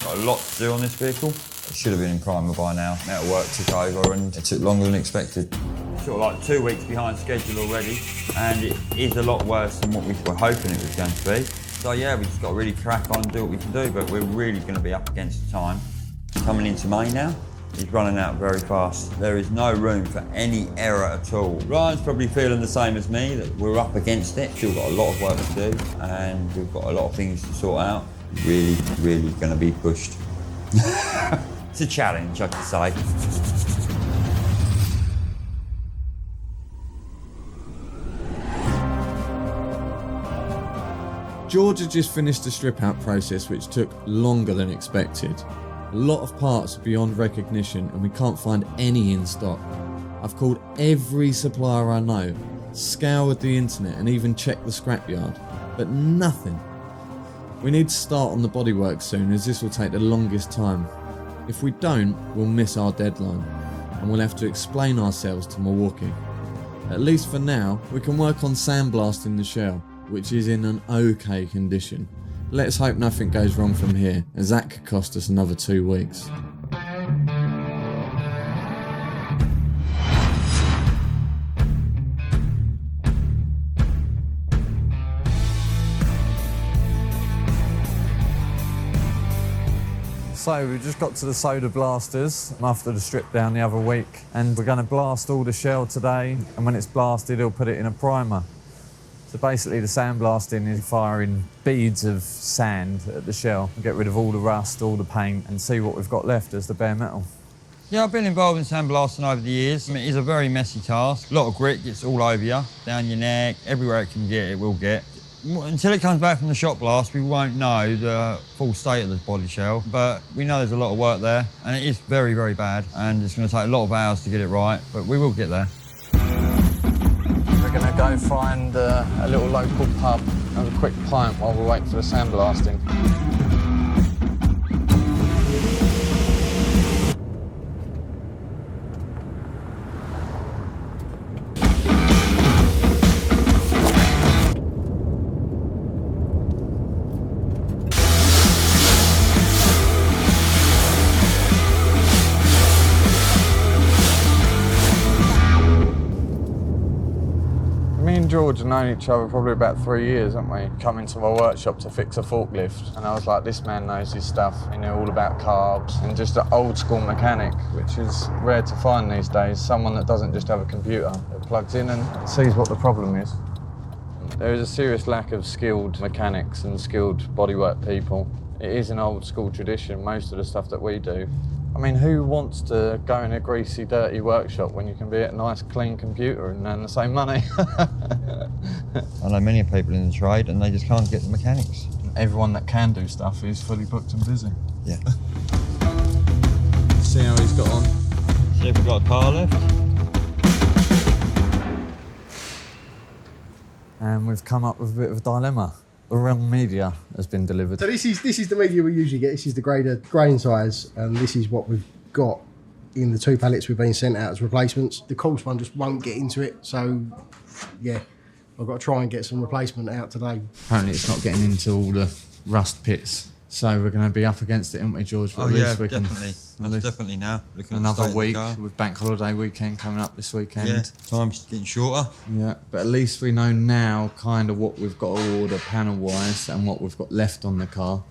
Got a lot to do on this vehicle. It should have been in primer by now. Metal work took over and it took longer than expected. Sort of like 2 weeks behind schedule already, and it is a lot worse than what we were hoping it was going to be. So yeah, we just got to really crack on and do what we can do, but we're really going to be up against the time. Coming into May now, he's running out very fast. There is no room for any error at all. Ryan's probably feeling the same as me, that we're up against it. Still got a lot of work to do, and we've got a lot of things to sort out. Really, really going to be pushed. It's a challenge, I could say. George had just finished the strip-out process, which took longer than expected. A lot of parts are beyond recognition and we can't find any in stock. I've called every supplier I know, scoured the internet and even checked the scrapyard, but nothing. We need to start on the bodywork soon, as this will take the longest time. If we don't, we'll miss our deadline and we'll have to explain ourselves to Milwaukee. At least for now, we can work on sandblasting the shell, which is in an okay condition. Let's hope nothing goes wrong from here, as that could cost us another 2 weeks. So we just got to the soda blasters after the strip down the other week, and we're going to blast all the shell today, and when it's blasted he'll put it in a primer. So basically the sandblasting is firing beads of sand at the shell, get rid of all the rust, all the paint, and see what we've got left as the bare metal. Yeah, I've been involved in sandblasting over the years. I mean, it is a very messy task. A lot of grit gets all over you, down your neck, everywhere it can get, it will get. Until it comes back from the shop blast, we won't know the full state of the body shell, but we know there's a lot of work there, and it is very, very bad, and it's going to take a lot of hours to get it right, but we will get there. We're going to go find a little local pub, have a quick pint while we're waiting for the sandblasting. George have known each other probably about 3 years, haven't we? Come into my workshop to fix a forklift, and I was like, this man knows his stuff. He knew all about carbs, and just an old school mechanic, which is rare to find these days. Someone that doesn't just have a computer that plugs in and sees what the problem is. There is a serious lack of skilled mechanics and skilled bodywork people. It is an old school tradition, most of the stuff that we do. I mean, who wants to go in a greasy, dirty workshop when you can be at a nice, clean computer and earn the same money? I know many people in the trade and they just can't get the mechanics. Everyone that can do stuff is fully booked and busy. Yeah. See how he's got on. See if we've got a car left. And we've come up with a bit of a dilemma. The wrong media has been delivered. So this is the media we usually get. This is the grain size, and this is what we've got in the 2 pallets we've been sent out as replacements. The coarse one just won't get into it, so yeah, I've got to try and get some replacement out today. Apparently it's not getting into all the rust pits, so we're going to be up against it, aren't we, George? But Oh yeah, definitely. That's definitely now. Another week with bank holiday weekend coming up this weekend. Yeah, time's getting shorter. Yeah, but at least we know now kind of what we've got to order panel-wise and what we've got left on the car.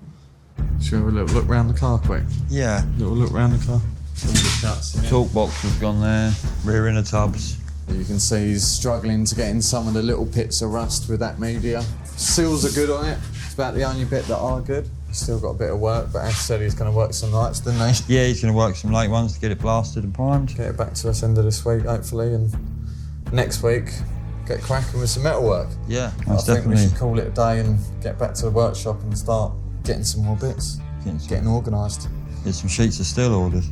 Shall we have a little look round the car quick? Yeah. Little look round the car. All the shuts. Talk box has gone there. Rear inner tubs. You can see he's struggling to get in some of the little pits of rust with that media. Seals are good on it. It's about the only bit that are good. Still got a bit of work, but Ash said he's going to work some nights, didn't he? Yeah, he's going to work some late ones to get it blasted and primed. Get it back to us end of this week, hopefully, and next week get cracking with some metal work. Yeah, I think we should call it a day and get back to the workshop and start getting some more bits, getting organised. Get some sheets of steel ordered.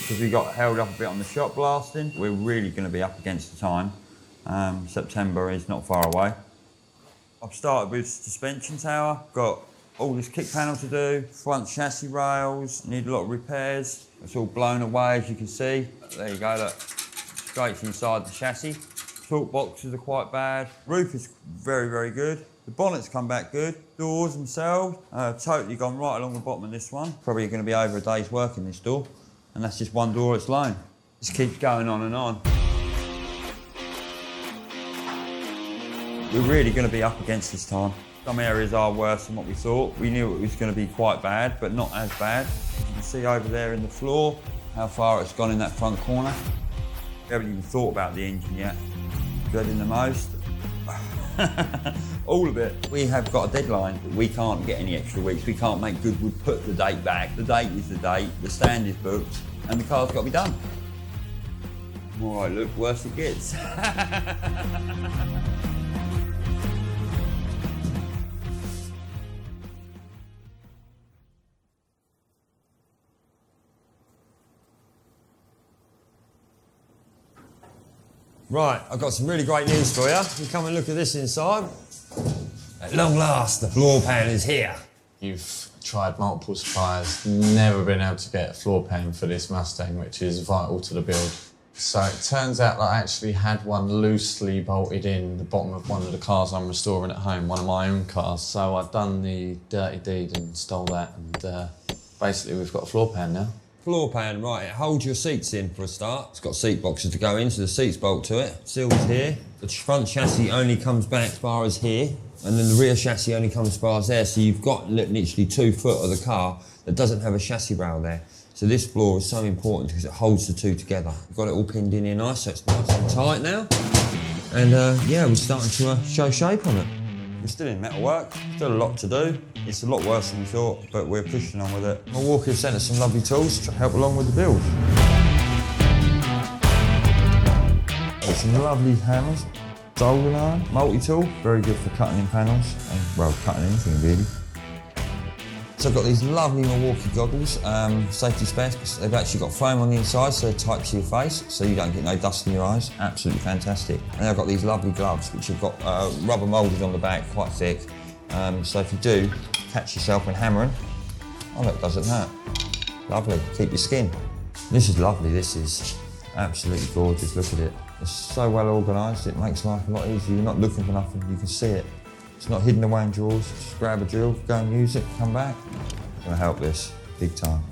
Because we got held up a bit on the shop blasting, we're really going to be up against the time. September is not far away. I've started with suspension tower, got All this kick panel to do, front chassis rails, need a lot of repairs. It's all blown away, as you can see. There you go, look, straight inside the chassis. Torque boxes are quite bad. Roof is very, very good. The bonnet's come back good. Doors themselves, totally gone right along the bottom of this one. Probably going to be over a day's work in this door. And that's just one door it's loan. Just keeps going on and on. We're really going to be up against this time. Some areas are worse than what we thought. We knew it was going to be quite bad, but not as bad. You can see over there in the floor how far it's gone in that front corner. We haven't even thought about the engine yet. Dreading the most. All of it. We have got a deadline. We can't get any extra weeks. We can't make good. We put the date back. The date is the date. The stand is booked, and the car's got to be done. All right, look, worse it gets. Right, I've got some really great news for you. You come and look at this inside. At long last, the floor pan is here. You've tried multiple suppliers, never been able to get a floor pan for this Mustang, which is vital to the build. So it turns out that I actually had one loosely bolted in the bottom of one of the cars I'm restoring at home, one of my own cars. So I've done the dirty deed and stole that, and basically we've got a floor pan now. Floor pan, right, it holds your seats in for a start. It's got seat boxes to go in, so the seats bolt to it. Seals here. The front chassis only comes back as far as here, and then the rear chassis only comes as far as there, so you've got literally 2 foot of the car that doesn't have a chassis rail there. So this floor is so important because it holds the two together. We've got it all pinned in here nice, so it's nice and tight now. And yeah, we're starting to show shape on it. We're still in metal work, still a lot to do. It's a lot worse than we thought, but we're pushing on with it. Milwaukee have sent us some lovely tools to help along with the build. Got some lovely hammers, soldering iron, multi-tool, very good for cutting in panels, and well, cutting anything really. So I've got these lovely Milwaukee goggles, safety specs. They've actually got foam on the inside, so they're tight to your face, so you don't get no dust in your eyes. Absolutely fantastic. And I've got these lovely gloves, which have got rubber moulded on the back, quite thick. So if you do catch yourself when hammering, oh look, doesn't hurt. Lovely, keep your skin. This is lovely, this is absolutely gorgeous, look at it. It's so well organised, it makes life a lot easier. You're not looking for nothing, you can see it. It's not hidden away in drawers, just grab a drill, go and use it, come back. It's gonna help this, big time.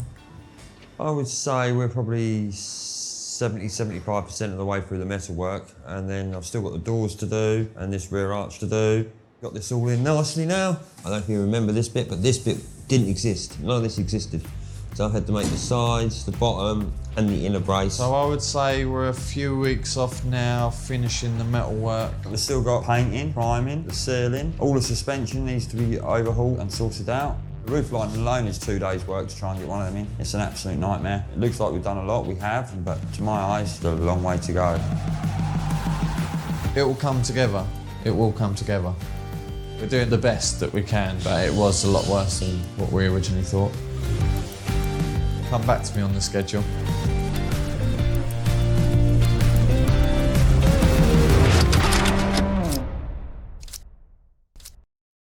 I would say we're probably 70–75% of the way through the metal work, and then I've still got the doors to do, and this rear arch to do. Got this all in nicely now. I don't know if you remember this bit, but this bit didn't exist. None of this existed. So I've had to make the sides, the bottom, and the inner brace. So I would say we're a few weeks off now, finishing the metal work. We've still got painting, priming, the sealing. All the suspension needs to be overhauled and sorted out. The roof line alone is 2 days' work to try and get one of them in. It's an absolute nightmare. It looks like we've done a lot, we have, but to my eyes, still a long way to go. It will come together. It will come together. We're doing the best that we can, but it was a lot worse than what we originally thought. Come back to me on the schedule.